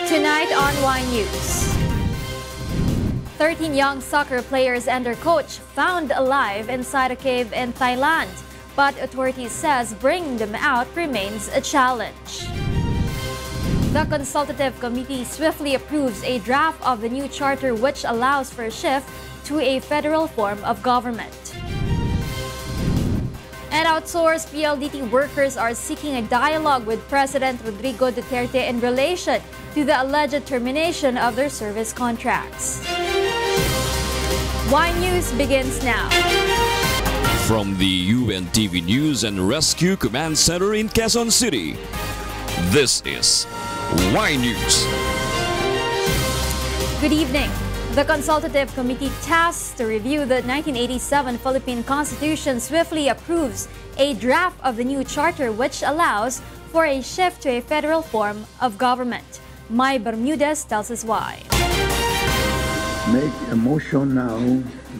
Tonight on YNews. 13 young soccer players and their coach found alive inside a cave in Thailand. But authorities says bringing them out remains a challenge. The Consultative Committee swiftly approves a draft of the new charter which allows for a shift to a federal form of government. And outsourced PLDT workers are seeking a dialogue with President Rodrigo Duterte in relation to the alleged termination of their service contracts. YNews begins now. From the UNTV News and Rescue Command Center in Quezon City, this is YNews. Good evening. The Consultative Committee tasked to review the 1987 Philippine Constitution swiftly approves a draft of the new charter which allows for a shift to a federal form of government. Mai Bermudez tells us why. Make a motion now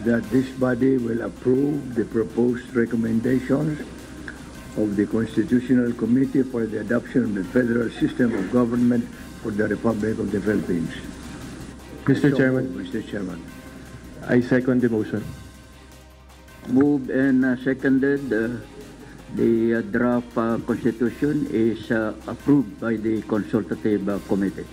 that this body will approve the proposed recommendations of the Constitutional Committee for the adoption of the federal system of government for the Republic of the Philippines. Mr. Chairman, I second the motion. Moved and seconded. The draft constitution is approved by the Consultative Committee.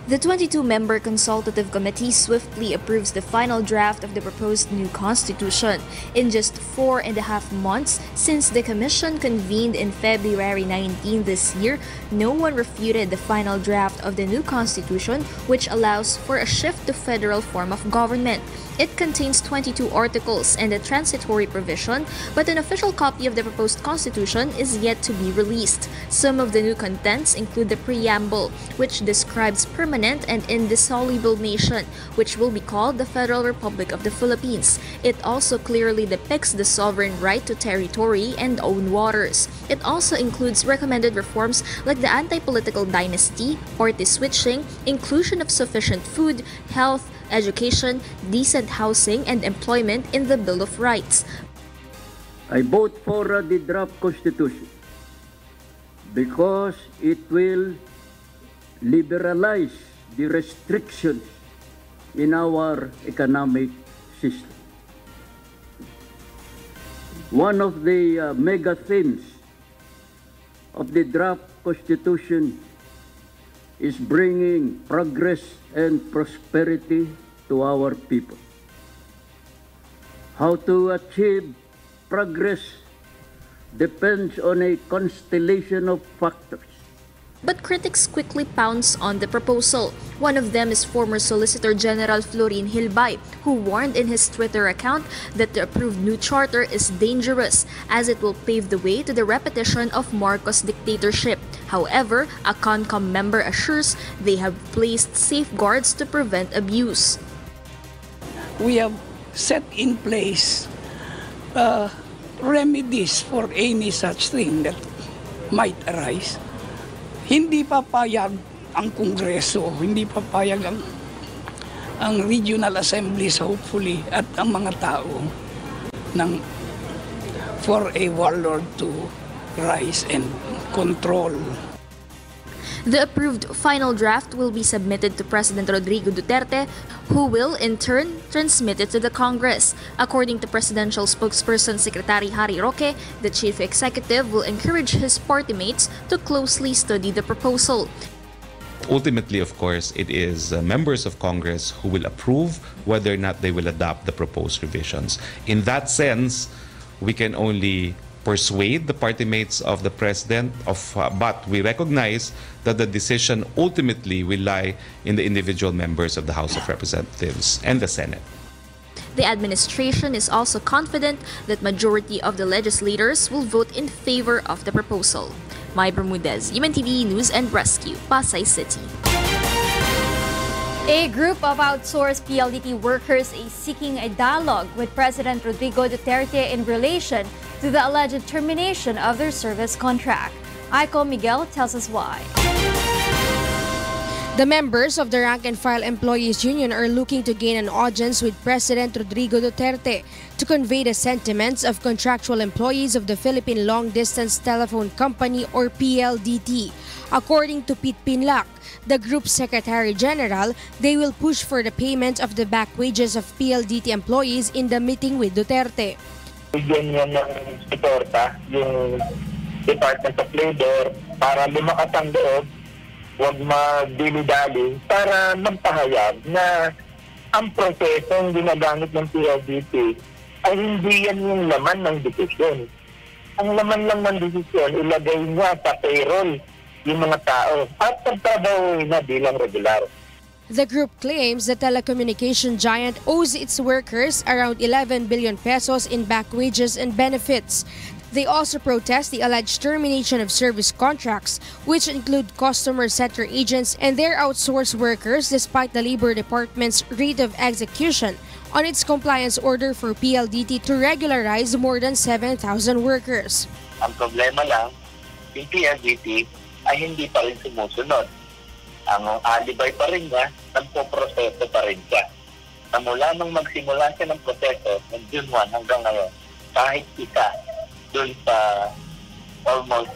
The 22-member Consultative Committee swiftly approves the final draft of the proposed new constitution. In just 4.5 months since the Commission convened in February 19 this year, no one refuted the final draft of the new constitution, which allows for a shift to federal form of government. It contains 22 articles and a transitory provision, but an official copy of the proposed constitution is yet to be released. Some of the new contents include the preamble, which describes permanent and indissoluble nation, which will be called the Federal Republic of the Philippines. It also clearly depicts the sovereign right to territory and own waters. It also includes recommended reforms like the anti-political dynasty, party switching, inclusion of sufficient food, health, education, decent housing, and employment in the Bill of Rights. I vote for the draft constitution because it will liberalize the restrictions in our economic system. One of the mega themes of the draft constitution is bringing progress and prosperity to our people. How to achieve progress depends on a constellation of factors. But critics quickly pounce on the proposal. One of them is former Solicitor General Florin Hilbay, who warned in his Twitter account that the approved new charter is dangerous as it will pave the way to the repetition of Marcos' dictatorship. However, a ConCom member assures they have placed safeguards to prevent abuse. We have set in place remedies for any such thing that might arise. Hindi papayag ang Kongreso, hindi papayag ang regional assemblies hopefully at ang mga tao for a warlord to rise and control. The approved final draft will be submitted to President Rodrigo Duterte, who will in turn transmit it to the Congress. According to Presidential Spokesperson Secretary Harry Roque, the Chief Executive will encourage his party mates to closely study the proposal. Ultimately, of course, it is members of Congress who will approve whether or not they will adopt the proposed revisions. In that sense, we can only persuade the party mates of the president, but we recognize that the decision ultimately will lie in the individual members of the House of Representatives and the Senate. The administration is also confident that majority of the legislators will vote in favor of the proposal. Mai Bermudez, UNTV News and Rescue, Pasay City. A group of outsourced PLDT workers is seeking a dialogue with President Rodrigo Duterte in relation to the alleged termination of their service contract. Aiko Miguel tells us why. The members of the Rank-and-File Employees Union are looking to gain an audience with President Rodrigo Duterte to convey the sentiments of contractual employees of the Philippine Long Distance Telephone Company or PLDT. According to Pete Pinlac, the group's Secretary General, they will push for the payment of the back wages of PLDT employees in the meeting with Duterte. Bigyan niya ng suporta yung Department of Labor para lumakas ang loob, huwag magdili-dali, para magpahayag na ang prosesong ginagamit ng PLDT ay hindi yan yung laman ng desisyon. Ang laman lang ng desisyon, ilagay niya sa payroll yung mga tao at pagtrabaho na bilang regular. The group claims the telecommunication giant owes its workers around 11 billion pesos in back wages and benefits. They also protest the alleged termination of service contracts, which include customer center agents and their outsourced workers despite the Labor Department's rate of execution on its compliance order for PLDT to regularize more than 7,000 workers. Ang problema lang, yung PLDT ay hindi pa rin sumusunod. Ang alibay pa rin niya, nagpo-proseso pa rin siya. Na mula nung magsimula siya ng proseso, ng June 1 hanggang ngayon, kahit isa, dun sa almost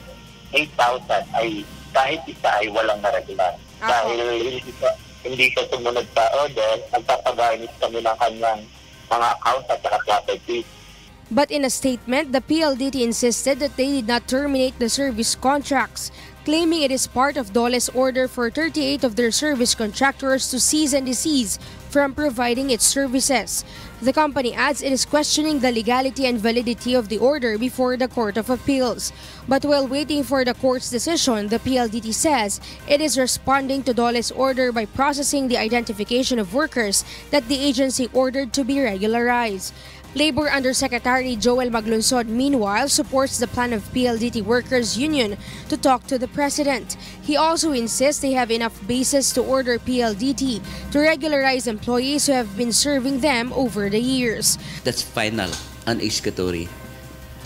8,000 ay kahit isa ay walang naregular. Dahil hindi siya sumunod sa order, nagpapagamit kami ng kanyang mga accounts at saka properties. But in a statement, the PLDT insisted that they did not terminate the service contracts, claiming it is part of DOLE's order for 38 of their service contractors to cease and desist from providing its services. The company adds it is questioning the legality and validity of the order before the Court of Appeals. But while waiting for the court's decision, the PLDT says it is responding to DOLE's order by processing the identification of workers that the agency ordered to be regularized. Labor Undersecretary Joel Maglunsod, meanwhile, supports the plan of PLDT Workers Union to talk to the President. He also insists they have enough basis to order PLDT to regularize employees who have been serving them over the years. That's final and executory.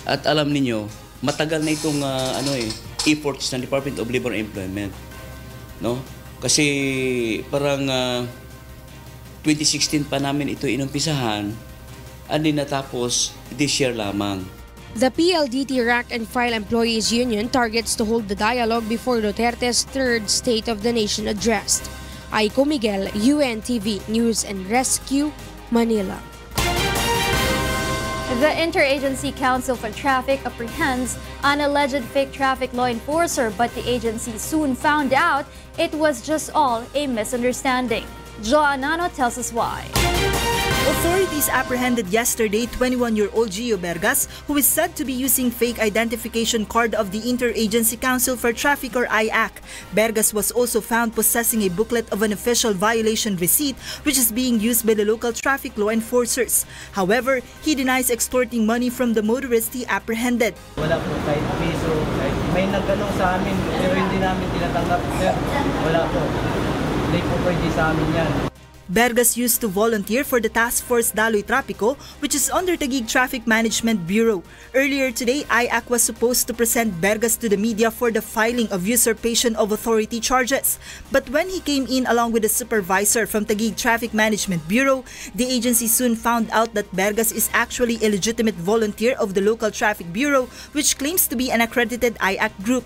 At alam ninyo, matagal na itong efforts ng Department of Labor and Employment. No? Kasi parang 2016 pa namin ito inumpisahan. Hindi natapos this year lamang. The PLDT Rank and File Employees Union targets to hold the dialogue before Duterte's third State of the Nation address. Aiko Miguel, UNTV News and Rescue, Manila. The Interagency Council for Traffic apprehends an alleged fake traffic law enforcer, but the agency soon found out it was just all a misunderstanding. Joanano tells us why. Authorities apprehended yesterday 21-year-old Gio Bergas, who is said to be using fake identification card of the Interagency Council for Traffic or IAC. Bergas was also found possessing a booklet of an official violation receipt which is being used by the local traffic law enforcers. However, he denies extorting money from the motorist he apprehended. Wala po kahit piso, may nagtanong sa amin pero hindi namin tinatanggap. Wala po. Hindi po pwede sa amin yan. Bergas used to volunteer for the Task Force Daloy Trapico, which is under Taguig Traffic Management Bureau. Earlier today, IAC was supposed to present Bergas to the media for the filing of usurpation of authority charges. But when he came in along with a supervisor from Taguig Traffic Management Bureau, the agency soon found out that Bergas is actually a legitimate volunteer of the local traffic bureau, which claims to be an accredited IAC group.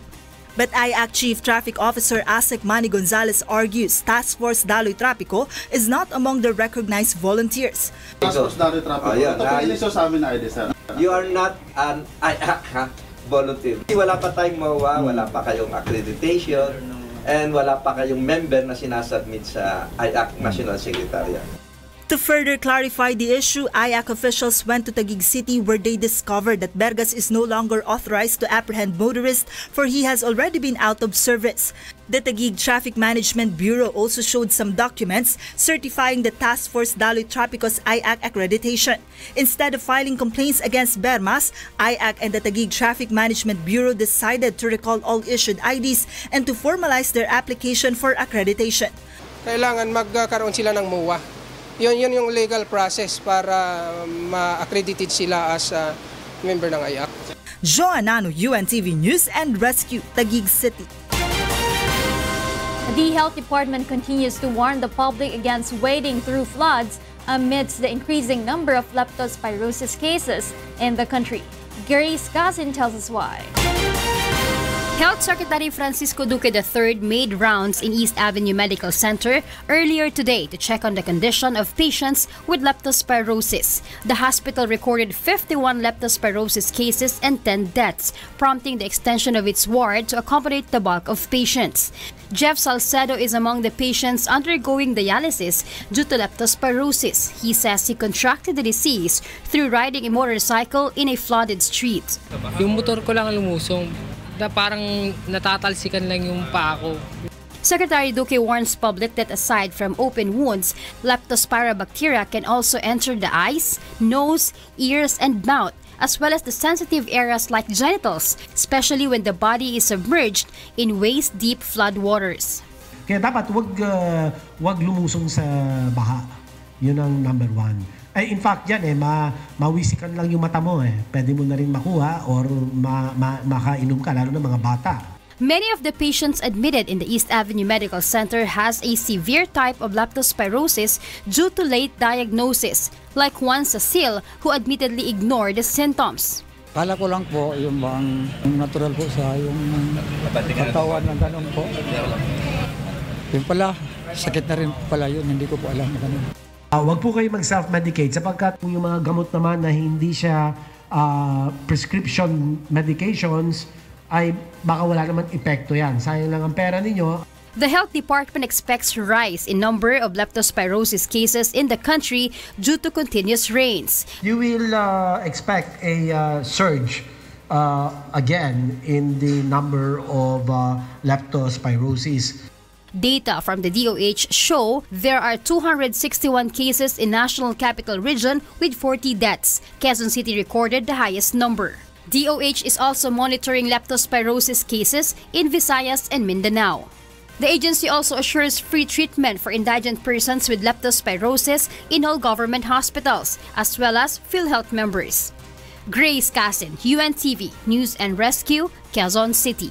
But IAC Chief Traffic Officer Asek Manny Gonzalez argues Task Force Daloy Trapico is not among the recognized volunteers. Task Force Daloy Trapico, ito po iniso sa amin na ID, sir. You are not an IAC volunteer. Wala pa tayong MOA, wala pa kayong accreditation, and wala pa kayong member na sinasubmit sa IAC National Secretariat. To further clarify the issue, IAC officials went to Taguig City where they discovered that Bergas is no longer authorized to apprehend motorists for he has already been out of service. The Taguig Traffic Management Bureau also showed some documents certifying the Task Force Daloy Trapico's IAC accreditation. Instead of filing complaints against Bermas, IAC and the Taguig Traffic Management Bureau decided to recall all issued IDs and to formalize their application for accreditation. Kailangan magkaroon sila ng MOA. Yun yung legal process para ma-accredited sila as a member ng IAC. Joanano, UNTV News and Rescue, Taguig City. The Health Department continues to warn the public against wading through floods amidst the increasing number of leptospirosis cases in the country. Gary's cousin tells us why. Health Secretary Francisco Duque III made rounds in East Avenue Medical Center earlier today to check on the condition of patients with leptospirosis. The hospital recorded 51 leptospirosis cases and 10 deaths, prompting the extension of its ward to accommodate the bulk of patients. Jeff Salcedo is among the patients undergoing dialysis due to leptospirosis. He says he contracted the disease through riding a motorcycle in a flooded street. Yung motor ko lang lumusong. Na parang natatalsikan lang yung paa ko. Secretary Duque warns public that aside from open wounds, leptospirobacteria can also enter the eyes, nose, ears, and mouth, as well as the sensitive areas like genitals, especially when the body is submerged in waist-deep flood waters. Kaya dapat wag lumusong sa baha. Yun ang number one. In fact, yan mawisikan lang yung mata mo Pwede mo na rin makuha or makainom ka, lalo na mga bata. Many of the patients admitted in the East Avenue Medical Center has a severe type of leptospirosis due to late diagnosis, like one Cecile who admittedly ignored the symptoms. Kala ko lang po yung natural po sa yung katawan ng ganun po. Yung pala, sakit na rin pala yun, hindi ko po alam na ganun. Wag po kayo mag-self-medicate sapagkat yung mga gamot naman na hindi siya prescription medications ay baka wala naman epekto yan. Sayang lang ang pera ninyo. The Health Department expects rise in number of leptospirosis cases in the country due to continuous rains. You will expect a surge again in the number of leptospirosis. Data from the DOH show there are 261 cases in National Capital Region with 40 deaths. Quezon City recorded the highest number. DOH is also monitoring leptospirosis cases in Visayas and Mindanao. The agency also assures free treatment for indigent persons with leptospirosis in all government hospitals, as well as PhilHealth members. Grace Casin, UNTV, News and Rescue, Quezon City.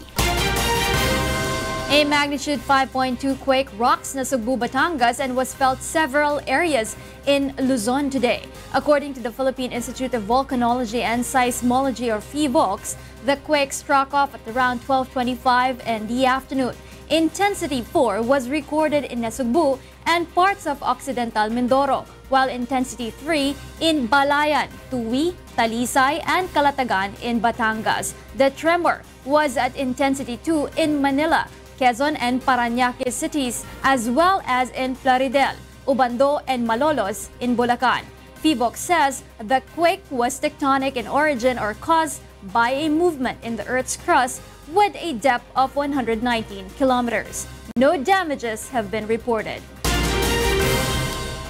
A magnitude 5.2 quake rocks Nasugbu, Batangas and was felt several areas in Luzon today. According to the Philippine Institute of Volcanology and Seismology, or PHIVOLCS, the quake struck off at around 12:25 in the afternoon. Intensity 4 was recorded in Nasugbu and parts of Occidental Mindoro, while intensity 3 in Balayan, Tuwi, Talisay, and Calatagan in Batangas. The tremor was at intensity 2 in Manila, Quezon and Parañaque cities, as well as in Plaridel, Ubando, and Malolos in Bulacan. PHIVOLCS says the quake was tectonic in origin or caused by a movement in the Earth's crust with a depth of 119 kilometers. No damages have been reported.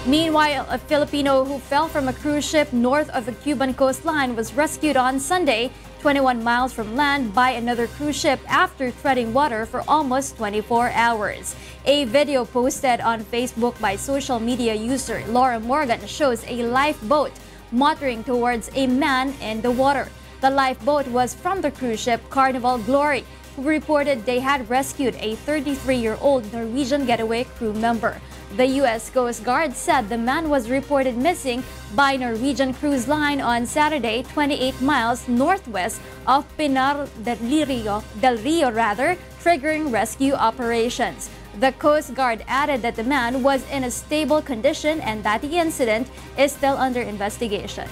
Meanwhile, a Filipino who fell from a cruise ship north of the Cuban coastline was rescued on Sunday, 21 miles from land, by another cruise ship after treading water for almost 24 hours. A video posted on Facebook by social media user Laura Morgan shows a lifeboat motoring towards a man in the water. The lifeboat was from the cruise ship Carnival Glory, who reported they had rescued a 33-year-old Norwegian getaway crew member. The U.S. Coast Guard said the man was reported missing by Norwegian Cruise Line on Saturday, 28 miles northwest of Pinar del Rio, triggering rescue operations. The Coast Guard added that the man was in a stable condition and that the incident is still under investigation.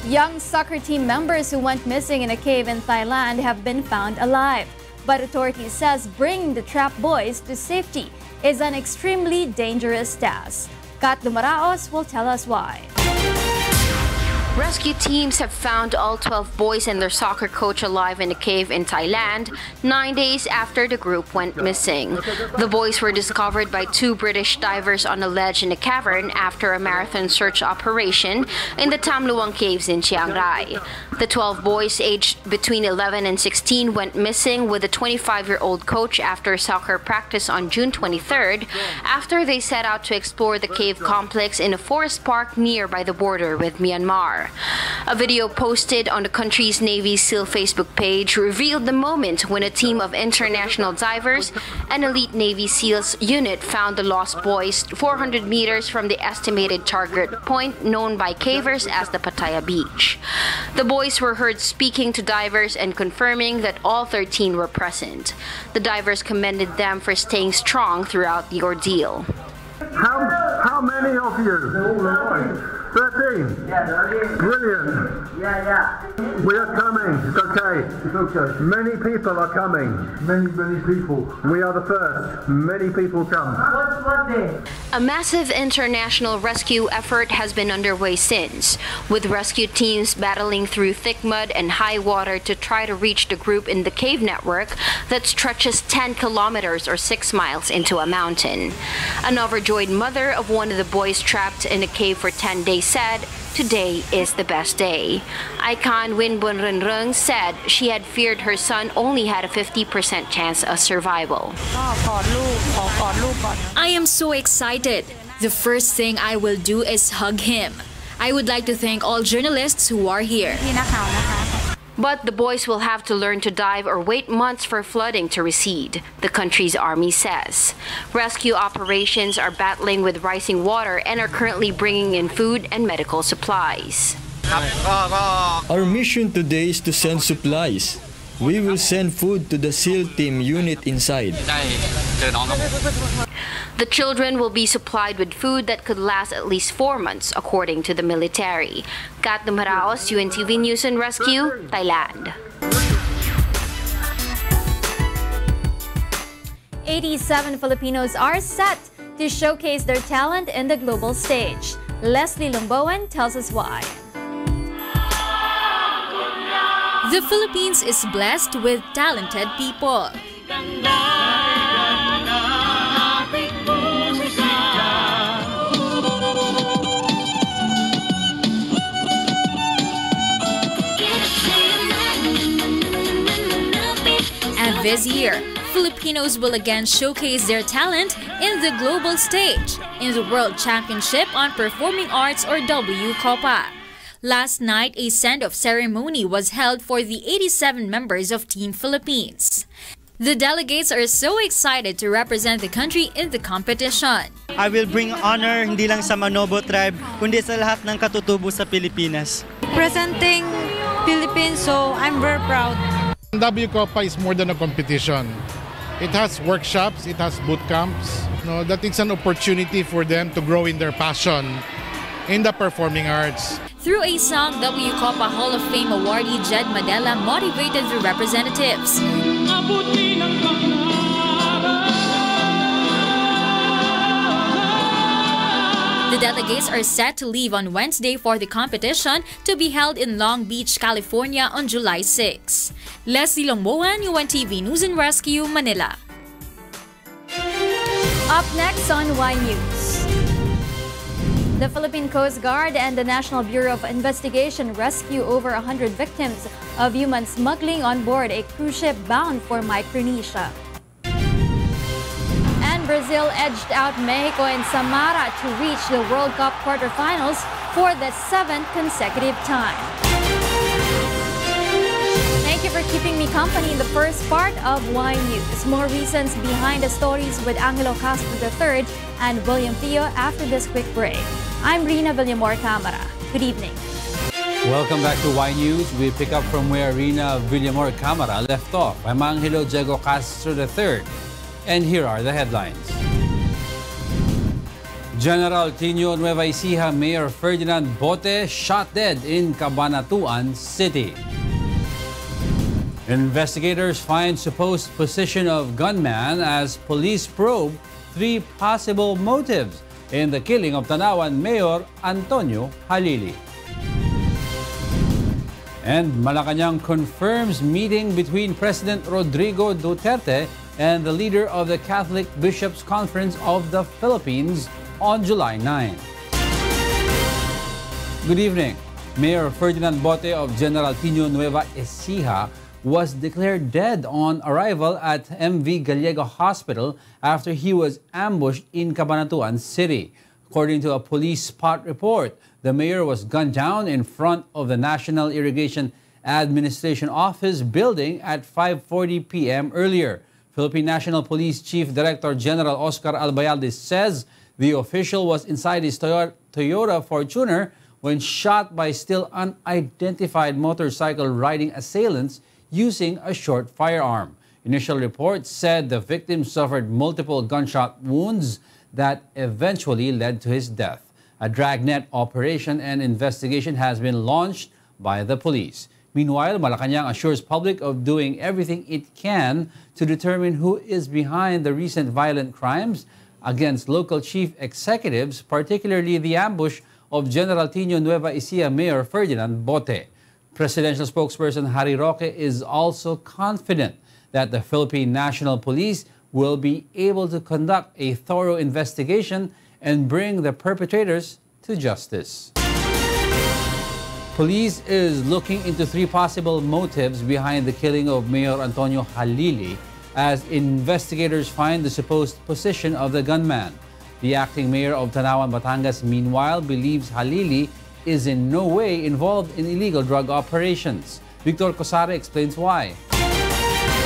Young soccer team members who went missing in a cave in Thailand have been found alive. But authorities says bringing the trapped boys to safety is an extremely dangerous task. Kat Dumaraos will tell us why. Rescue teams have found all 12 boys and their soccer coach alive in a cave in Thailand 9 days after the group went missing. The boys were discovered by 2 British divers on a ledge in a cavern after a marathon search operation in the Tam Luang caves in Chiang Rai. The 12 boys aged between 11 and 16 went missing with a 25-year-old coach after soccer practice on June 23rd after they set out to explore the cave complex in a forest park nearby the border with Myanmar. shore. A video posted on the country's Navy SEAL Facebook page revealed the moment when a team of international divers and elite Navy SEALs unit found the lost boys 400 meters from the estimated target point known by cavers as the Pattaya Beach. The boys were heard speaking to divers and confirming that all 13 were present. The divers commended them for staying strong throughout the ordeal. How many of you? 13? Yeah, 13. Brilliant. Yeah. We are coming. It's okay. It's okay. Many people are coming. Many people. We are the first. Many people come. What day? A massive international rescue effort has been underway since, with rescue teams battling through thick mud and high water to try to reach the group in the cave network that stretches 10 kilometers or 6 miles into a mountain. An overjoyed mother of one of the boys trapped in a cave for 10 days said, "Today is the best day." Icon Winbunrunrung said she had feared her son only had a 50% chance of survival. I am so excited. The first thing I will do is hug him. I would like to thank all journalists who are here. But the boys will have to learn to dive or wait months for flooding to recede, the country's army says. Rescue operations are battling with rising water and are currently bringing in food and medical supplies. Our mission today is to send supplies. We will send food to the SEAL team unit inside. The children will be supplied with food that could last at least 4 months, according to the military. Kat Dumaraos, UNTV News and Rescue, Thailand. 87 Filipinos are set to showcase their talent in the global stage. Leslie Lumboan tells us why. The Philippines is blessed with talented people. And this year, Filipinos will again showcase their talent in the global stage in the World Championship on Performing Arts or WCOPA. Last night, a send-off ceremony was held for the 87 members of Team Philippines. The delegates are so excited to represent the country in the competition. I will bring honor hindi lang sa Manobo tribe, kundi sa lahat ng katutubo sa Pilipinas. Presenting Philippines, so I'm very proud. WCOPA is more than a competition. It has workshops, it has boot camps. That it's an opportunity for them to grow in their passion in the performing arts. Through a song, WCOPA Hall of Fame awardee Jed Madela motivated the representatives. The delegates are set to leave on Wednesday for the competition to be held in Long Beach, California on July 6. Leslie Longboan, UNTV News and Rescue, Manila. Up next on YNews. The Philippine Coast Guard and the National Bureau of Investigation rescue over 100 victims of human smuggling on board a cruise ship bound for Micronesia. And Brazil edged out Mexico and Samara to reach the World Cup quarterfinals for the 7th consecutive time. Thank you for keeping me company in the first part of YNews. More reasons behind the stories with Angelo Castro III and William Thio after this quick break. I'm Rina Villamor Camara. Good evening. Welcome back to YNews. We pick up from where Rina Villamor Camara left off. I'm Angelo Castro III. And here are the headlines. General Tinio Nueva Ecija Mayor Ferdinand Botti shot dead in Cabanatuan City. Investigators find supposed position of gunman as police probe 3 possible motives in the killing of Tanawan Mayor Antonio Halili. And Malacañang confirms meeting between President Rodrigo Duterte and the leader of the Catholic Bishops' Conference of the Philippines on July 9. Good evening. Mayor Ferdinand Botti of General Tinio Nueva Ecija was declared dead on arrival at MV Gallego Hospital after he was ambushed in Cabanatuan City. According to a police spot report, The mayor was gunned down in front of the National Irrigation Administration Office building at 5:40 p.m. earlier. Philippine National Police Chief Director General Oscar Albayalde says the official was inside his Toyota Fortuner when shot by still unidentified motorcycle riding assailants using a short firearm. Initial reports said the victim suffered multiple gunshot wounds that eventually led to his death. A dragnet operation and investigation has been launched by the police. Meanwhile, Malacañang assures public of doing everything it can to determine who is behind the recent violent crimes against local chief executives, particularly the ambush of General Tinio Nueva Ecija Mayor Ferdinand Botti. Presidential spokesperson Harry Roque is also confident that the Philippine National Police will be able to conduct a thorough investigation and bring the perpetrators to justice. Police is looking into 3 possible motives behind the killing of Mayor Antonio Halili as investigators find the supposed position of the gunman. The acting mayor of Tanawan, Batangas, meanwhile, believes Halili is in no way involved in illegal drug operations. Victor Cosare explains why.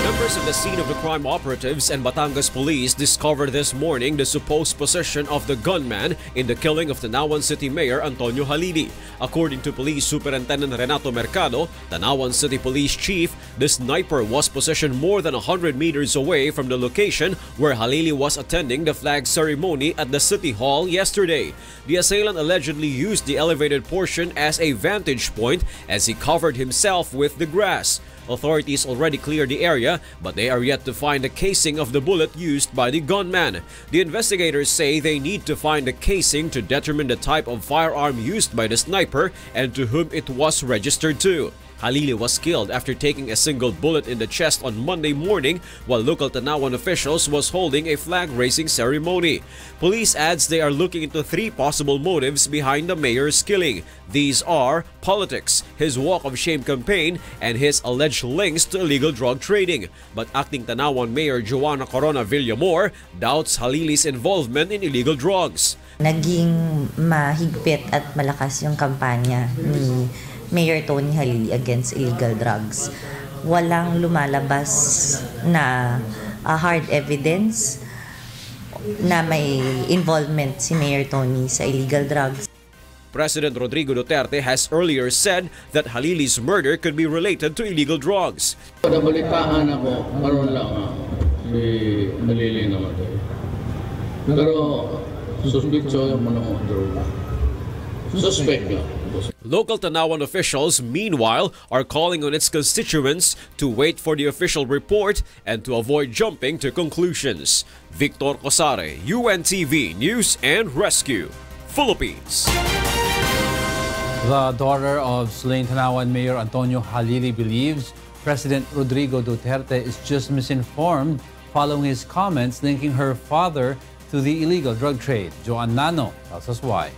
Members of the scene of the crime operatives and Batangas police discovered this morning the supposed position of the gunman in the killing of Tanawan City Mayor Antonio Halili. According to Police Superintendent Renato Mercado, Tanawan City Police Chief, the sniper was positioned more than 100 meters away from the location where Halili was attending the flag ceremony at the City Hall yesterday. The assailant allegedly used the elevated portion as a vantage point as he covered himself with the grass. Authorities already cleared the area, but they are yet to find the casing of the bullet used by the gunman. The investigators say they need to find the casing to determine the type of firearm used by the sniper and to whom it was registered to. Halili was killed after taking a single bullet in the chest on Monday morning while local Tanawan officials was holding a flag-raising ceremony. Police adds they are looking into 3 possible motives behind the mayor's killing. These are politics, his walk of shame campaign, and his alleged links to illegal drug trading. But acting Tanawan Mayor Joanna Corona Villamor doubts Halili's involvement in illegal drugs. Naging mahigpit at malakas yung kampanya ni Mayor Tony Halili against illegal drugs. Walang lumalabas na hard evidence na may involvement si Mayor Tony sa illegal drugs. President Rodrigo Duterte has earlier said that Halili's murder could be related to illegal drugs. Nabalitaan ako, karoon lang si Halili namatay. Pero suspect mo na droga. Suspect lang. Local Tanawan officials, meanwhile, are calling on its constituents to wait for the official report and to avoid jumping to conclusions. Victor Cosare, UNTV News and Rescue, Philippines. The daughter of slain Tanawan Mayor Antonio Halili believes President Rodrigo Duterte is just misinformed following his comments linking her father to the illegal drug trade. Joan Nano tells us why.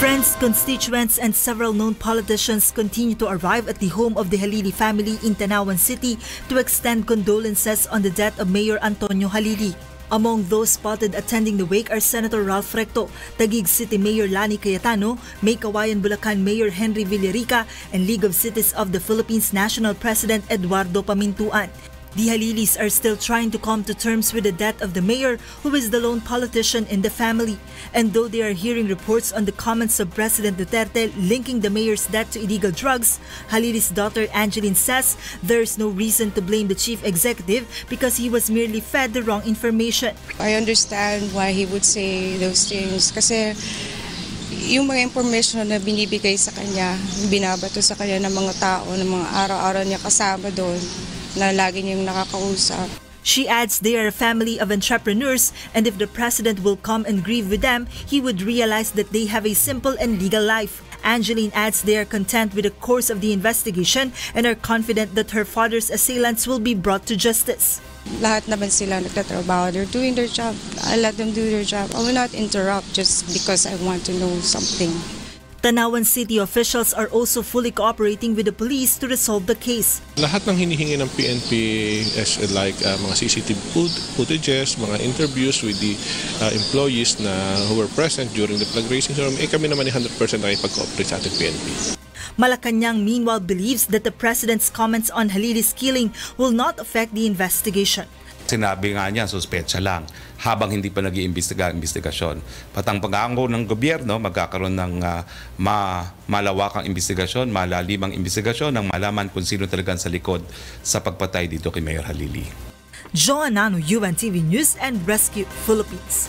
Friends, constituents, and several known politicians continue to arrive at the home of the Halili family in Tanawan City to extend condolences on the death of Mayor Antonio Halili. Among those spotted attending the wake are Senator Ralph Recto, Taguig City Mayor Lani Cayetano, May Kawayan Bulacan Mayor Henry Villarica, and League of Cities of the Philippines National President Eduardo Pamintuan. The Halilis are still trying to come to terms with the death of the mayor, who is the lone politician in the family. And though they are hearing reports on the comments of President Duterte linking the mayor's death to illegal drugs, Halili's daughter Angeline says there is no reason to blame the chief executive because he was merely fed the wrong information. I understand why he would say those things kasi yung mga information na binibigay sa kanya, binabato sa kanya ng mga tao, ng mga araw-araw niya kasama doon, na lagi niyang nakakausap. She adds they are a family of entrepreneurs, and if the president will come and grieve with them, he would realize that they have a simple and legal life. Angeline adds they are content with the course of the investigation and are confident that her father's assailants will be brought to justice. Lahat naman sila nagtatrabaho. They're doing their job. I let them do their job. I will not interrupt just because I want to know something. Tanawan City officials are also fully cooperating with the police to resolve the case. Lahat ng hinihingi ng PNP is like mga CCTV footages, mga interviews with the employees who were present during the flag raising. So kami naman 100% nakipag-cooperate sa ating PNP. Malacañang meanwhile believes that the president's comments on Halili's killing will not affect the investigation. Sinabi nga niya, suspetsa lang habang hindi pa nag-iimbestigasyon. Patang pag-aangko ng gobyerno, magkakaroon ng malawakang investigasyon, malalimang investigasyon, ng malaman kung sino talagang sa likod sa pagpatay dito kay Mayor Halili. Joanano, UNTV News and Rescue, Philippines.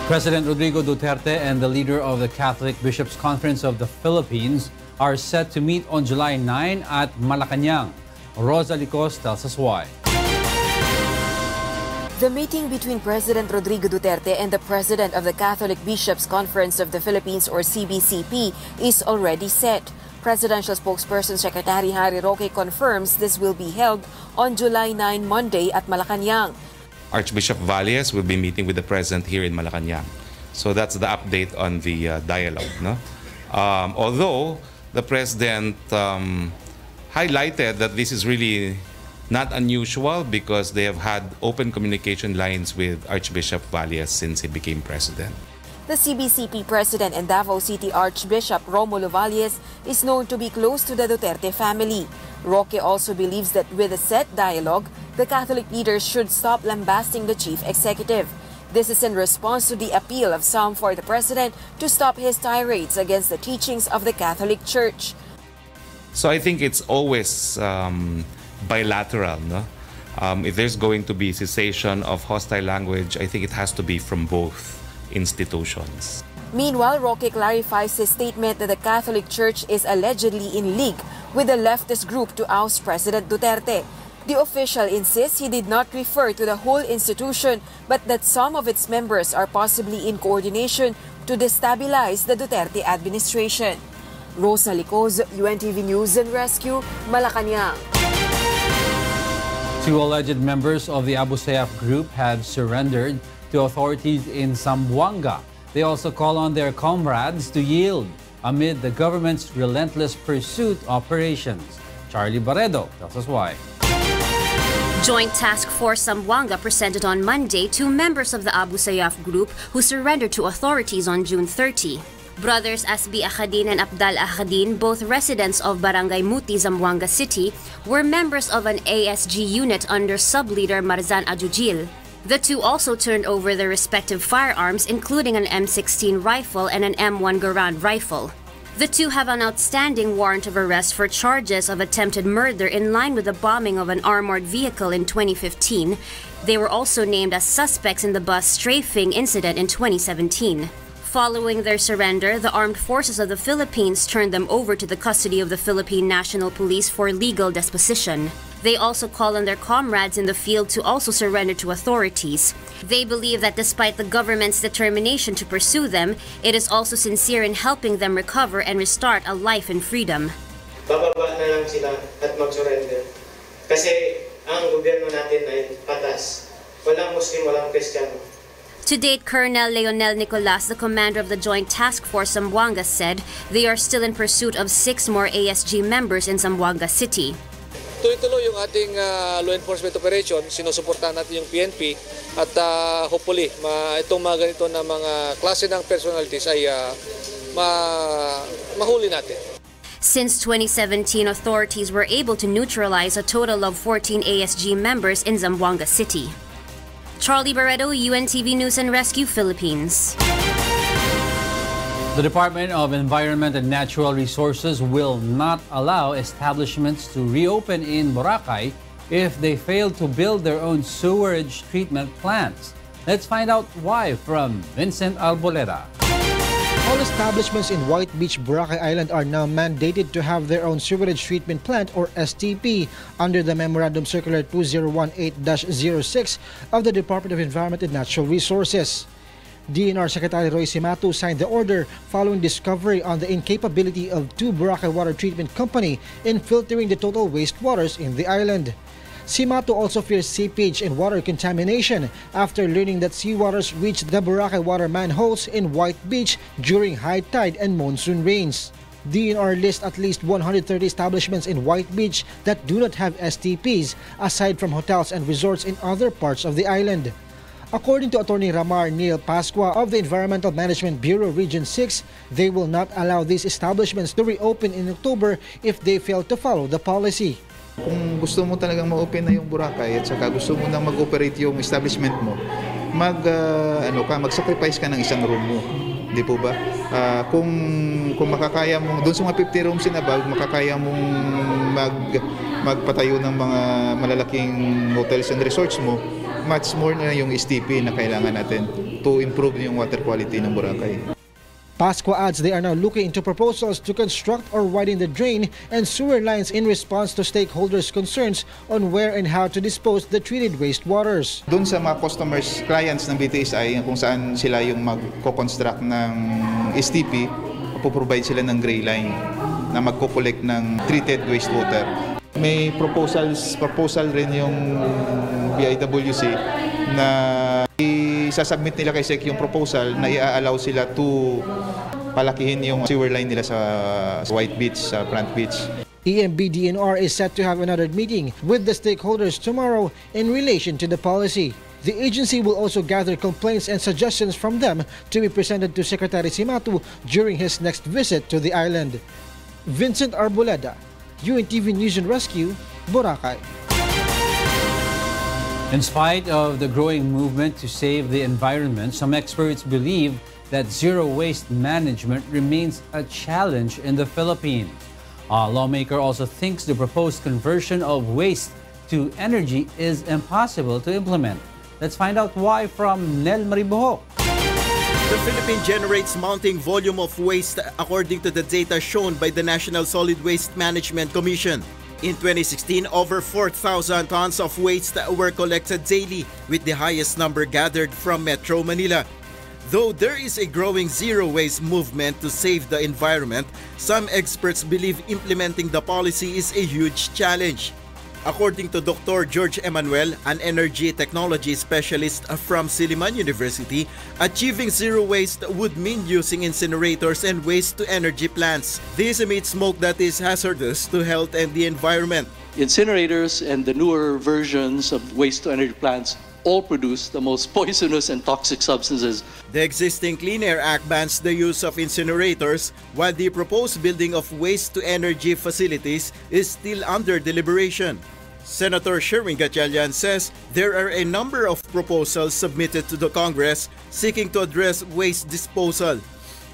President Rodrigo Duterte and the leader of the Catholic Bishops' Conference of the Philippines are set to meet on July 9 at Malacañang. Rosa Licos tells us why. The meeting between President Rodrigo Duterte and the President of the Catholic Bishops' Conference of the Philippines or CBCP is already set. Presidential spokesperson Secretary Harry Roque confirms this will be held on July 9 Monday at Malacañang. Archbishop Valles will be meeting with the President here in Malacañang. So that's the update on the dialogue. No? Although the President highlighted that this is really not unusual because they have had open communication lines with Archbishop Valles since he became president. The CBCP president and Davao City Archbishop Romulo Valles is known to be close to the Duterte family. Roque also believes that with a set dialogue, the Catholic leaders should stop lambasting the chief executive. This is in response to the appeal of some for the president to stop his tirades against the teachings of the Catholic Church. So I think it's always bilateral. No? If there's going to be cessation of hostile language, I think it has to be from both institutions. Meanwhile, Roque clarifies his statement that the Catholic Church is allegedly in league with the leftist group to oust President Duterte. The official insists he did not refer to the whole institution, but that some of its members are possibly in coordination to destabilize the Duterte administration. Rosa Licos, UNTV News and Rescue, Malacañang. Two alleged members of the Abu Sayyaf group have surrendered to authorities in Zamboanga. They also call on their comrades to yield amid the government's relentless pursuit operations. Charlie Barredo tells us why. Joint Task Force Zamboanga presented on Monday two members of the Abu Sayyaf group who surrendered to authorities on June 30. Brothers Asbi Akhadin and Abdal Akhadin, both residents of Barangay Muti, Zamboanga City, were members of an ASG unit under sub-leader Marzan Ajujil. The two also turned over their respective firearms, including an M16 rifle and an M1 Garand rifle. The two have an outstanding warrant of arrest for charges of attempted murder in line with the bombing of an armored vehicle in 2015. They were also named as suspects in the bus strafing incident in 2017. Following their surrender, the armed forces of the Philippines turned them over to the custody of the Philippine National Police for legal disposition. They also call on their comrades in the field to also surrender to authorities. They believe that despite the government's determination to pursue them, it is also sincere in helping them recover and restart a life in freedom. Bababa na lang sila at mag-surrender. Kasi ang gobyerno natin ay patas. Walang Muslim, walang Kristiyano. To date, Colonel Leonel Nicolas, the commander of the Joint Task Force Zamboanga, said they are still in pursuit of 6 more ASG members in Zamboanga City. Tuloy-tuloy yung ating law enforcement operation, sinusuportahan natin yung PNP at hopefully itong mga ganito na mga klase ng personalities ay mahuli natin. Since 2017, authorities were able to neutralize a total of 14 ASG members in Zamboanga City. Charlie Barredo, UNTV News and Rescue, Philippines. The Department of Environment and Natural Resources will not allow establishments to reopen in Boracay if they fail to build their own sewerage treatment plants. Let's find out why from Vincent Alboleda. All establishments in White Beach, Boracay Island are now mandated to have their own sewerage treatment plant or STP under the Memorandum Circular 2018-06 of the Department of Environment and Natural Resources. DNR Secretary Roy Simatu signed the order following discovery on the incapability of 2 Boracay Water Treatment Company in filtering the total wastewaters in the island. Cimatu also fears seepage and water contamination after learning that seawaters reached the Boracay water manholes in White Beach during high tide and monsoon rains. DNR lists at least 130 establishments in White Beach that do not have STPs, aside from hotels and resorts in other parts of the island. According to Attorney Ramar Neil Pascua of the Environmental Management Bureau Region 6, they will not allow these establishments to reopen in October if they fail to follow the policy. Kung gusto mo talagang ma-open na yung Boracay at saka gusto mo nang mag-operate yung establishment mo, mag-sacrifice ka ng isang room mo. Di po ba? Kung makakaya mo, doon sa mga 50 rooms in above, makakaya mong magpatayo ng mga malalaking hotels and resorts mo, much more na yung STP na kailangan natin to improve yung water quality ng Boracay. Pascua adds they are now looking into proposals to construct or widen the drain and sewer lines in response to stakeholders' concerns on where and how to dispose the treated wastewaters. Doon sa mga customers, clients ng BTSI, kung saan sila yung magko-construct ng STP, po-provide sila ng gray line na magko-collect ng treated wastewater. May proposal rin yung BIWC na isasubmit nila kay SEC yung proposal na i-allow sila to palakihin yung sewer line nila sa White Beach, sa Front Beach. EMB-DNR is set to have another meeting with the stakeholders tomorrow in relation to the policy. The agency will also gather complaints and suggestions from them to be presented to Secretary Cimatu during his next visit to the island. Vincent Arboleda, UNTV News and Rescue, Boracay. In spite of the growing movement to save the environment, some experts believe that zero waste management remains a challenge in the Philippines. A lawmaker also thinks the proposed conversion of waste to energy is impossible to implement. Let's find out why from Nel Mariboho. The Philippines generates mounting volume of waste according to the data shown by the National Solid Waste Management Commission. In 2016, over 4,000 tons of waste were collected daily, with the highest number gathered from Metro Manila. Though there is a growing zero waste movement to save the environment, some experts believe implementing the policy is a huge challenge. According to Dr. George Emanuel, an energy technology specialist from Silliman University, achieving zero waste would mean using incinerators and waste-to-energy plants. These emit smoke that is hazardous to health and the environment. Incinerators and the newer versions of waste-to-energy plants all produce the most poisonous and toxic substances. The existing Clean Air Act bans the use of incinerators, while the proposed building of waste-to-energy facilities is still under deliberation. Senator Sherwin Gatchalian says there are a number of proposals submitted to the Congress seeking to address waste disposal.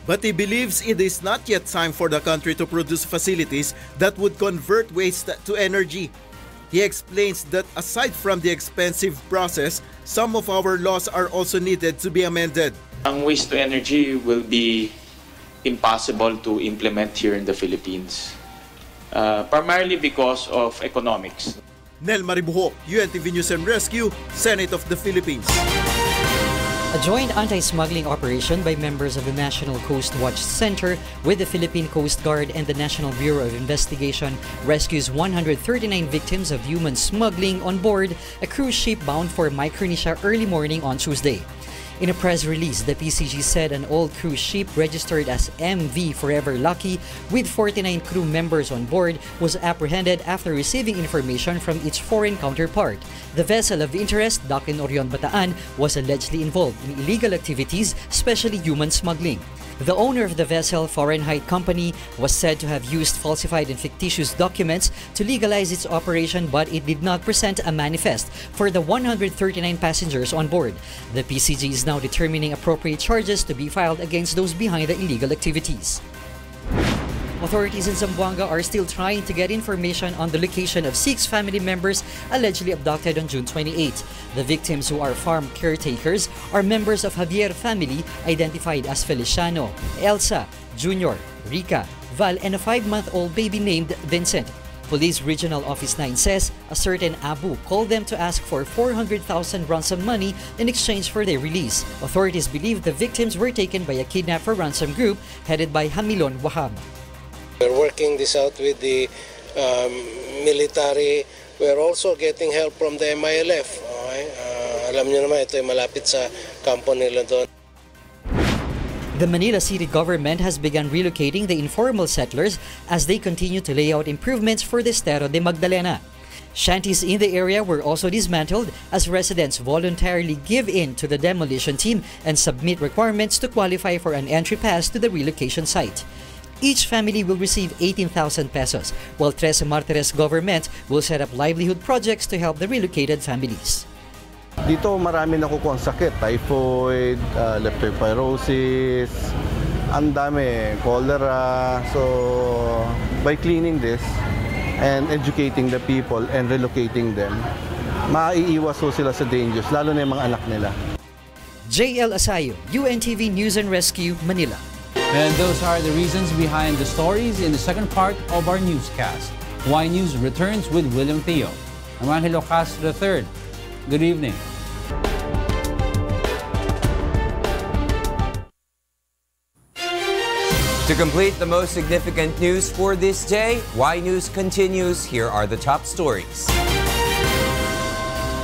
But he believes it is not yet time for the country to produce facilities that would convert waste to energy. He explains that aside from the expensive process, some of our laws are also needed to be amended. Ang waste to energy will be impossible to implement here in the Philippines, primarily because of economics. Nel Maribuho, UNTV News and Rescue, Senate of the Philippines. A joint anti-smuggling operation by members of the National Coast Watch Center with the Philippine Coast Guard and the National Bureau of Investigation rescues 139 victims of human smuggling on board a cruise ship bound for Micronesia early morning on Tuesday. In a press release, the PCG said an old cruise ship registered as MV Forever Lucky with 49 crew members on board was apprehended after receiving information from its foreign counterpart. The vessel of interest, docked in Orion, Bataan, was allegedly involved in illegal activities, especially human smuggling. The owner of the vessel, Fahrenheit Company, was said to have used falsified and fictitious documents to legalize its operation, but it did not present a manifest for the 139 passengers on board. The PCG is now determining appropriate charges to be filed against those behind the illegal activities. Authorities in Zamboanga are still trying to get information on the location of 6 family members allegedly abducted on June 28. The victims, who are farm caretakers, are members of Javier family identified as Feliciano, Elsa, Junior, Rica, Val, and a 5-month-old baby named Vincent. Police Regional Office 9 says a certain Abu called them to ask for 400,000 ransom money in exchange for their release. Authorities believe the victims were taken by a kidnap for ransom group headed by Hamilon Wahab. We're working this out with the military We are also getting help from the MILF. Okay? Alam niyo naman, ito ay malapit sa kampo nila doon. The Manila city government has begun relocating the informal settlers as they continue to lay out improvements for the Estero de Magdalena. Shanties in the area were also dismantled as residents voluntarily give in to the demolition team and submit requirements to qualify for an entry pass to the relocation site. Each family will receive 18,000 pesos, while Tres Martires government will set up livelihood projects to help the relocated families. Dito marami nakukuha ang sakit, typhoid, leptospirosis, ang dami, cholera. So by cleaning this and educating the people and relocating them, maiiwas ho sila sa dangers, lalo na yung mga anak nila. JL Asayo, UNTV News and Rescue, Manila. And those are the reasons behind the stories in the second part of our newscast. YNews returns with William Thio. I'm Angelo Castro III. Good evening. To complete the most significant news for this day, YNews continues. Here are the top stories.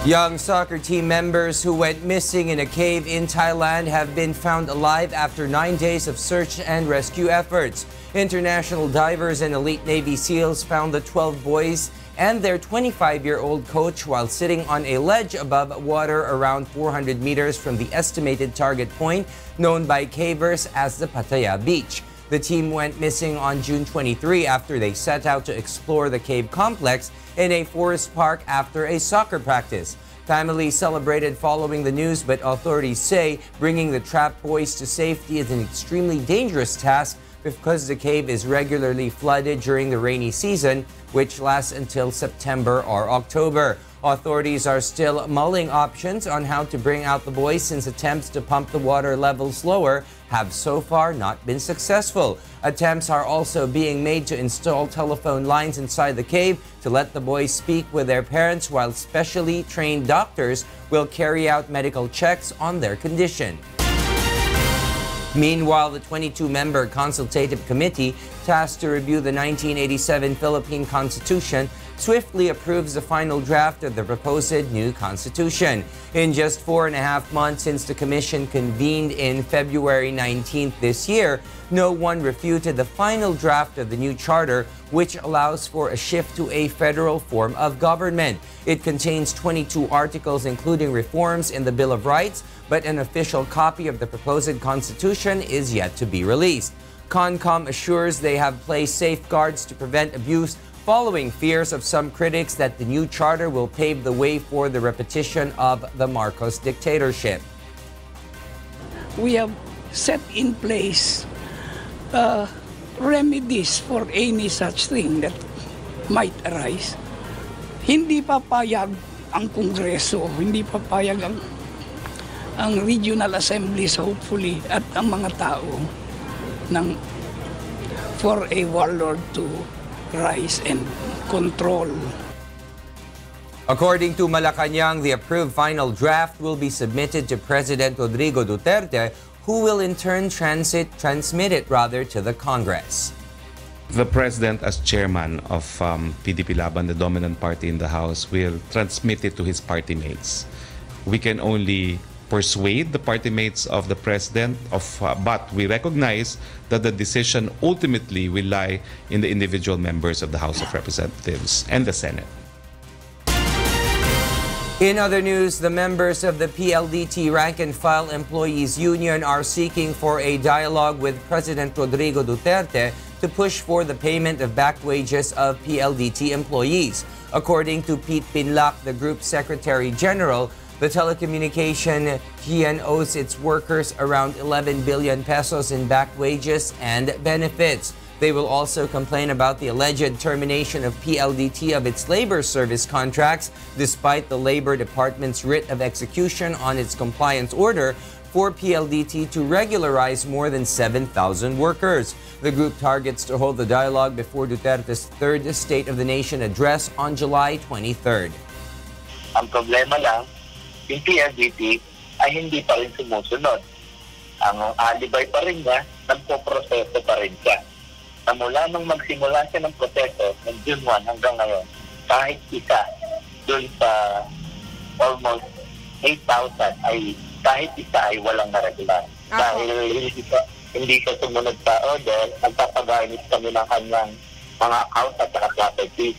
Young soccer team members who went missing in a cave in Thailand have been found alive after 9 days of search and rescue efforts. International divers and elite Navy SEALs found the 12 boys and their 25-year-old coach while sitting on a ledge above water around 400 meters from the estimated target point known by cavers as the Pattaya Beach. The team went missing on June 23 after they set out to explore the cave complex in a forest park after a soccer practice. Families celebrated following the news, but authorities say bringing the trapped boys to safety is an extremely dangerous task because the cave is regularly flooded during the rainy season, which lasts until September or October. Authorities are still mulling options on how to bring out the boys since attempts to pump the water levels lower have so far not been successful. Attempts are also being made to install telephone lines inside the cave to let the boys speak with their parents, while specially trained doctors will carry out medical checks on their condition. Meanwhile, the 22-member consultative committee tasked to review the 1987 Philippine Constitution swiftly approves the final draft of the proposed new constitution. In just 4.5 months since the commission convened in February 19th this year, no one refuted the final draft of the new charter, which allows for a shift to a federal form of government. It contains 22 articles, including reforms in the Bill of Rights, but an official copy of the proposed constitution is yet to be released. ConCom assures they have placed safeguards to prevent abuse, following fears of some critics that the new charter will pave the way for the repetition of the Marcos dictatorship. We have set in place remedies for any such thing that might arise. Hindi papayag ang Kongreso, hindi papayag ang regional assemblies, hopefully, at ang mga tao for a warlord to rise and control. According to Malacañang, the approved final draft will be submitted to President Rodrigo Duterte, who will in turn transmit it to the Congress. The President, as chairman of PDP Laban, the dominant party in the House, will transmit it to his party mates. We can only persuade the party mates of the President, but we recognize that the decision ultimately will lie in the individual members of the House of Representatives and the Senate. In other news, the members of the PLDT Rank-and-File Employees Union are seeking for a dialogue with President Rodrigo Duterte to push for the payment of back wages of PLDT employees. According to Pete Pinlac, the Group Secretary General, the telecommunication GN owes its workers around 11 billion pesos in back wages and benefits. They will also complain about the alleged termination of PLDT of its labor service contracts, despite the Labor Department's writ of execution on its compliance order for PLDT to regularize more than 7,000 workers. The group targets to hold the dialogue before Duterte's third State of the Nation address on July 23rd. Ang problema lang, yung PLDT ay hindi pa rin sumusunod. Ang alibay pa rin niya, nagpo-proseso pa rin siya. Na mula nung magsimula siya ng proseso, ng June 1 hanggang ngayon, kahit isa dun sa almost 8,000 ay kahit isa ay walang na-regular. Dahil hindi siya sumunod sa order, nagpapagamit kami ng kanyang mga account at saka property.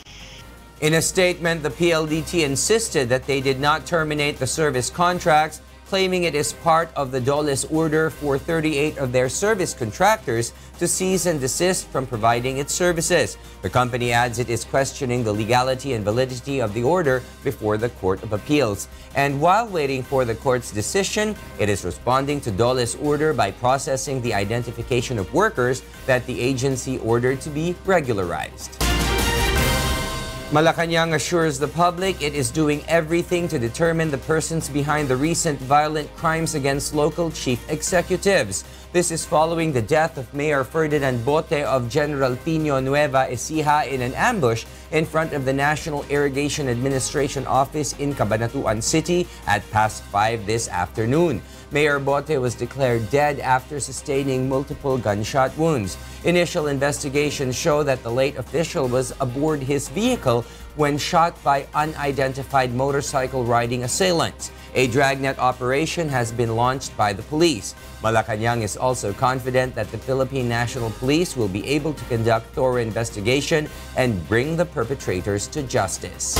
In a statement, the PLDT insisted that they did not terminate the service contracts, claiming it is part of the DOLE's order for 38 of their service contractors to cease and desist from providing its services. The company adds it is questioning the legality and validity of the order before the Court of Appeals. And while waiting for the court's decision, it is responding to DOLE's order by processing the identification of workers that the agency ordered to be regularized. Malacañang assures the public it is doing everything to determine the persons behind the recent violent crimes against local chief executives. This is following the death of Mayor Ferdinand Botti of General Tinio, Nueva, Ecija in an ambush in front of the National Irrigation Administration office in Cabanatuan City at past 5 this afternoon. Mayor Bote was declared dead after sustaining multiple gunshot wounds. Initial investigations show that the late official was aboard his vehicle when shot by unidentified motorcycle-riding assailants. A dragnet operation has been launched by the police. Malacañang is also confident that the Philippine National Police will be able to conduct thorough investigation and bring the perpetrators to justice.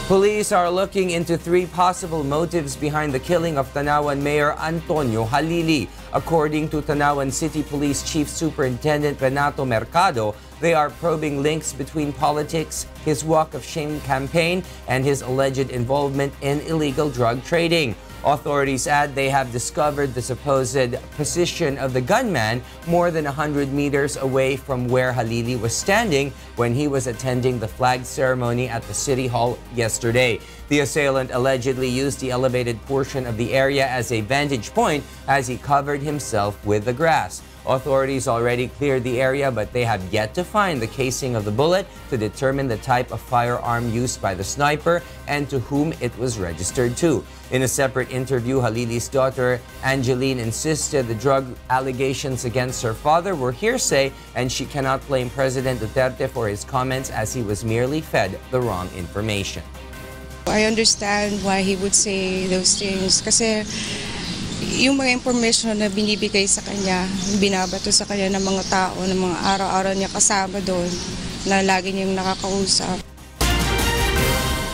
Police are looking into 3 possible motives behind the killing of Tanawan Mayor Antonio Halili. According to Tanawan City Police Chief Superintendent Renato Mercado, they are probing links between politics, his Walk of Shame campaign, and his alleged involvement in illegal drug trading. Authorities add they have discovered the supposed position of the gunman more than 100 meters away from where Halili was standing when he was attending the flag ceremony at the City Hall yesterday. The assailant allegedly used the elevated portion of the area as a vantage point as he covered himself with the grass. Authorities already cleared the area, but they have yet to find the casing of the bullet to determine the type of firearm used by the sniper and to whom it was registered to. In a separate interview, Halili's daughter, Angeline, insisted the drug allegations against her father were hearsay and she cannot blame President Duterte for his comments as he was merely fed the wrong information. I understand why he would say those things kasi yung mga information na binibigay sa kanya, binabato sa kanya ng mga tao, ng mga araw-araw niya kasama doon na lagi niyang nakakausap.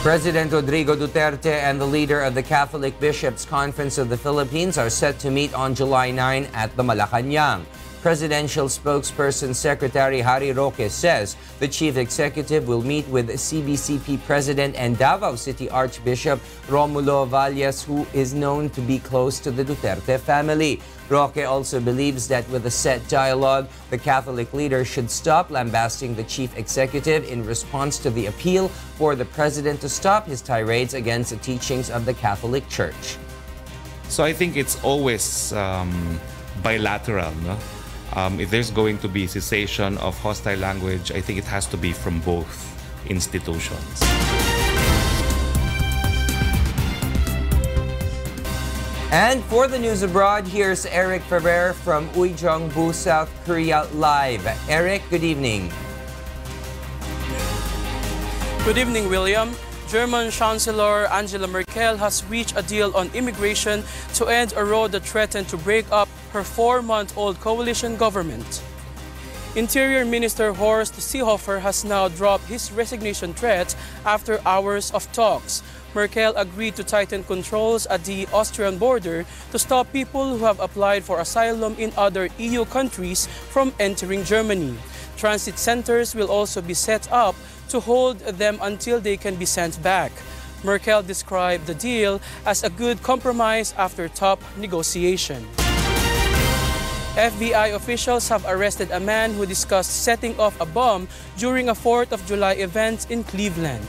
President Rodrigo Duterte and the leader of the Catholic Bishops' Conference of the Philippines are set to meet on July 9 at the Malacañang. Presidential spokesperson Secretary Harry Roque says the chief executive will meet with CBCP President and Davao City Archbishop Romulo Valles, who is known to be close to the Duterte family. Roque also believes that with a set dialogue, the Catholic leader should stop lambasting the chief executive in response to the appeal for the president to stop his tirades against the teachings of the Catholic Church. So I think it's always bilateral, no? If there's going to be cessation of hostile language, I think it has to be from both institutions. And for the news abroad, here's Eric Ferrer from Uijeongbu, South Korea live. Eric, good evening. Good evening, William. German Chancellor Angela Merkel has reached a deal on immigration to end a row that threatened to break up her 4-month-old coalition government. Interior Minister Horst Seehofer has now dropped his resignation threat after hours of talks. Merkel agreed to tighten controls at the Austrian border to stop people who have applied for asylum in other EU countries from entering Germany. Transit centers will also be set up to hold them until they can be sent back. Merkel described the deal as a good compromise after tough negotiation. FBI officials have arrested a man who discussed setting off a bomb during a 4th of July event in Cleveland.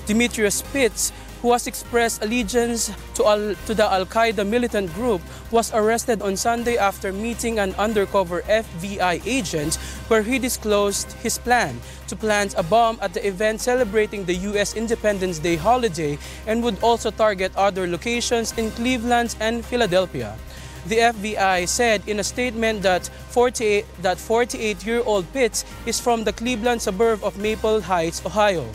Demetrius Spitz, who has expressed allegiance to the Al-Qaeda militant group, was arrested on Sunday after meeting an undercover FBI agent where he disclosed his plan to plant a bomb at the event celebrating the U.S. Independence Day holiday and would also target other locations in Cleveland and Philadelphia. The FBI said in a statement that 48-year-old Pitts is from the Cleveland suburb of Maple Heights, Ohio.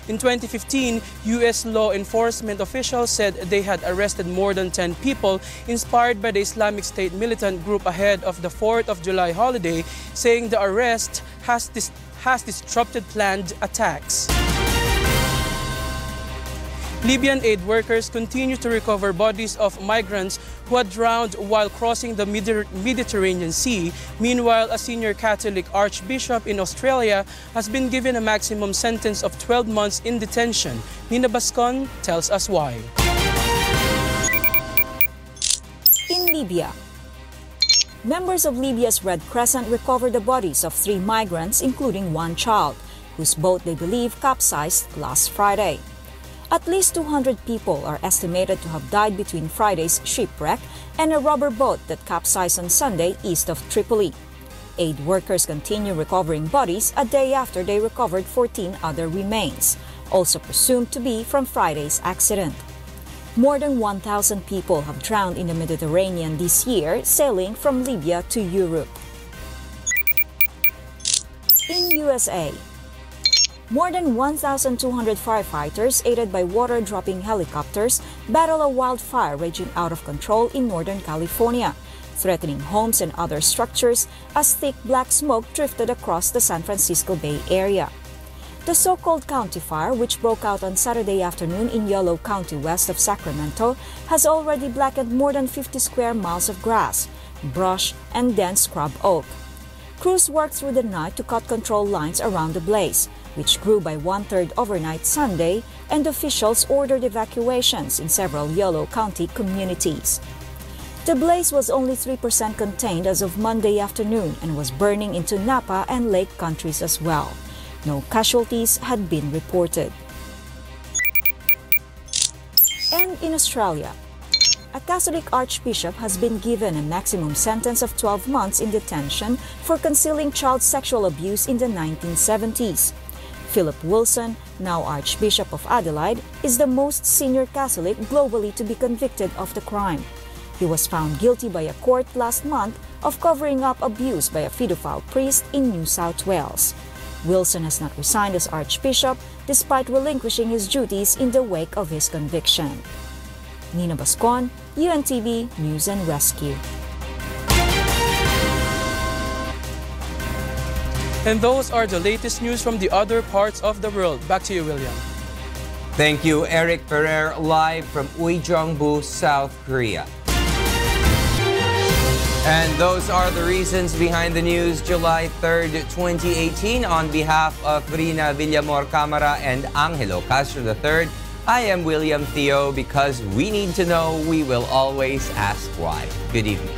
In 2015, U.S. law enforcement officials said they had arrested more than 10 people inspired by the Islamic State militant group ahead of the 4th of July holiday, saying the arrest has disrupted planned attacks. Libyan aid workers continue to recover bodies of migrants who had drowned while crossing the Mediterranean Sea. Meanwhile, a senior Catholic archbishop in Australia has been given a maximum sentence of 12 months in detention. Nina Bascon tells us why. In Libya, members of Libya's Red Crescent recovered the bodies of 3 migrants, including 1 child, whose boat they believe capsized last Friday. At least 200 people are estimated to have died between Friday's shipwreck and a rubber boat that capsized on Sunday east of Tripoli. Aid workers continue recovering bodies a day after they recovered 14 other remains, also presumed to be from Friday's accident. More than 1,000 people have drowned in the Mediterranean this year, sailing from Libya to Europe. In USA, more than 1,200 firefighters, aided by water-dropping helicopters, battle a wildfire raging out of control in Northern California, threatening homes and other structures as thick black smoke drifted across the San Francisco Bay Area. The so-called county fire, which broke out on Saturday afternoon in Yolo County west of Sacramento, has already blackened more than 50 square miles of grass, brush, and dense scrub oak. Crews worked through the night to cut control lines around the blaze, which grew by 1/3 overnight Sunday, and officials ordered evacuations in several Yolo County communities. The blaze was only 3% contained as of Monday afternoon and was burning into Napa and Lake countries as well. No casualties had been reported. And in Australia, a Catholic archbishop has been given a maximum sentence of 12 months in detention for concealing child sexual abuse in the 1970s. Philip Wilson, now Archbishop of Adelaide, is the most senior Catholic globally to be convicted of the crime. He was found guilty by a court last month of covering up abuse by a pedophile priest in New South Wales. Wilson has not resigned as Archbishop despite relinquishing his duties in the wake of his conviction. Nina Bascon, UNTV News and Rescue. And those are the latest news from the other parts of the world. Back to you, William. Thank you, Eric Ferrer, live from Uijeongbu, South Korea. And those are the reasons behind the news, July 3rd, 2018. On behalf of Rina Villamor Camara and Angelo Castro III, I am William Thio. Because we need to know, we will always ask why. Good evening.